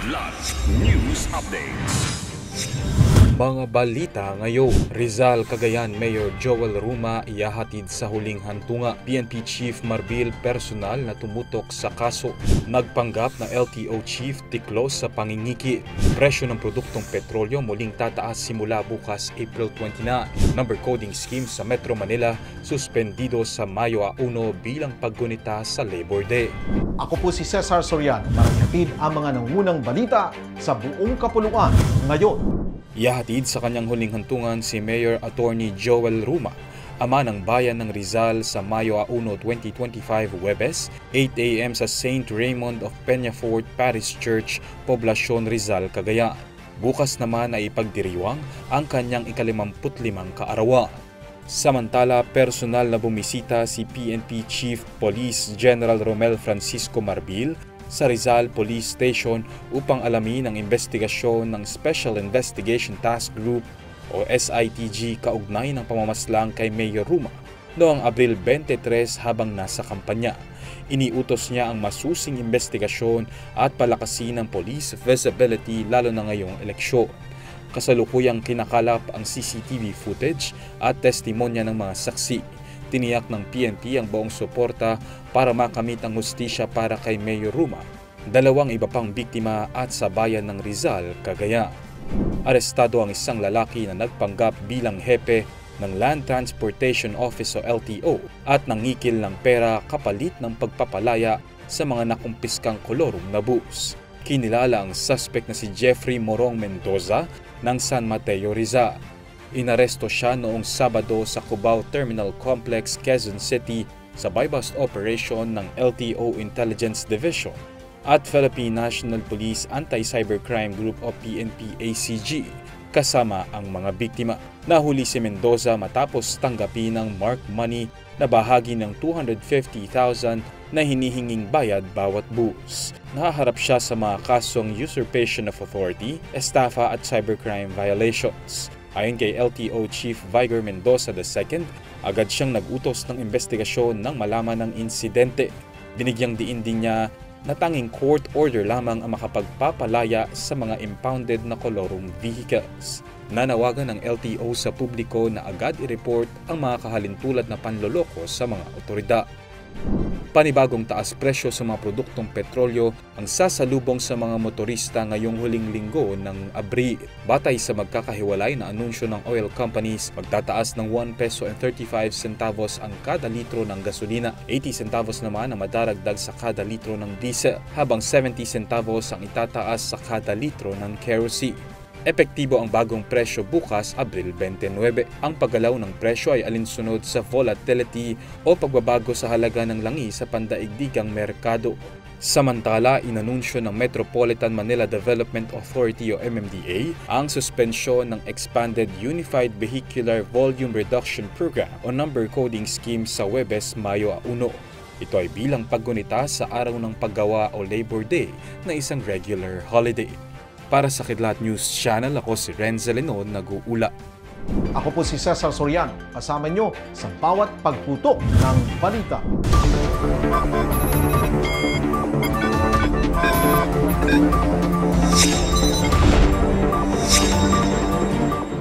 Kidlat News Updates. Mga balita ngayon, Rizal, Cagayan Mayor Joel Ruma ihahatid sa huling hantunga. PNP Chief Marbil personal na tumutok sa kaso. Nagpanggap na LTO Chief tiklos sa pangingiki. Presyo ng produktong petrolyo muling tataas simula bukas April 29. Number coding scheme sa Metro Manila suspendido sa Mayo 1 bilang paggunita sa Labor Day. Ako po si Cesar Soriano para ihatid ang mga nangungunang balita sa buong kapuluan ngayon. Ihahatid sa kanyang huling hantungan si Mayor Attorney Joel Ruma, ama ng bayan ng Rizal sa Mayo 1, 2025 Huwebes, 8 a.m. sa St. Raymond of Peñafort Parish Church, Poblacion Rizal, Cagayan. Bukas naman ay ipagdiriwang ang kanyang ika-55 kaarawan. Samantala, personal na bumisita si PNP Chief Police General Romel Francisco Marbil sa Rizal Police Station upang alamin ang investigasyon ng Special Investigation Task Group o SITG kaugnay ng pamamaslang kay Mayor Ruma noong Abril 23 habang nasa kampanya. Iniutos niya ang masusing investigasyon at palakasin ng police visibility lalo na ngayong eleksyon. Kasalukuyang kinakalap ang CCTV footage at testimonya ng mga saksi. Tiniyak ng PNP ang buong suporta para makamit ang hustisya para kay Mayor Ruma, dalawang iba pang biktima at sa bayan ng Rizal, Cagayan. Arestado ang isang lalaki na nagpanggap bilang hepe ng Land Transportation Office o LTO at nangikil ng pera kapalit ng pagpapalaya sa mga nakumpiskang kolorong na bus. Kinilala ang suspect na si Jeffrey Morong Mendoza ng San Mateo, Rizal. Inaresto siya noong Sabado sa Cubao Terminal Complex, Quezon City sa buy-bust operation ng LTO Intelligence Division at Philippine National Police Anti-Cybercrime Group o PNP-ACG kasama ang mga biktima. Nahuli si Mendoza matapos tanggapin ng mark money na bahagi ng 250,000 na hinihinging bayad bawat bus. Nahaharap siya sa mga kasong usurpation of authority, estafa at cybercrime violations. Ayon kay LTO Chief Vigor Mendoza II, agad siyang nag-utos ng investigasyon nang malaman ng insidente. Binigyang diin din niya na tanging court order lamang ang makapagpapalaya sa mga impounded na kolorong vehicles. Nanawagan ng LTO sa publiko na agad i-report ang mga kahalintulad na panloloko sa mga otoridad. Panibagong taas presyo sa mga produktong petrolyo ang sasalubong sa mga motorista ngayong huling linggo ng Abril. Batay sa magkakahiwalay na anunsyo ng oil companies, magtataas ng 1 peso and 35 centavos ang kada litro ng gasolina, 80 centavos naman ang madaragdag sa kada litro ng diesel, habang 70 centavos ang itataas sa kada litro ng kerosene. Epektibo ang bagong presyo bukas, Abril 29. Ang paggalaw ng presyo ay alinsunod sa volatility o pagbabago sa halaga ng langis sa pandaigdigang merkado. Samantala, inanunsyo ng Metropolitan Manila Development Authority o MMDA ang suspensyon ng Expanded Unified Vehicular Volume Reduction Program o Number Coding Scheme sa Huwebes, Mayo 1. Ito ay bilang paggunita sa araw ng paggawa o Labor Day na isang regular holiday. Para sa Kidlat News Channel, ako si Renzel Lenon, nag-uula. Ako po si Cesar Soriano, kasama nyo sa bawat pagputok ng balita.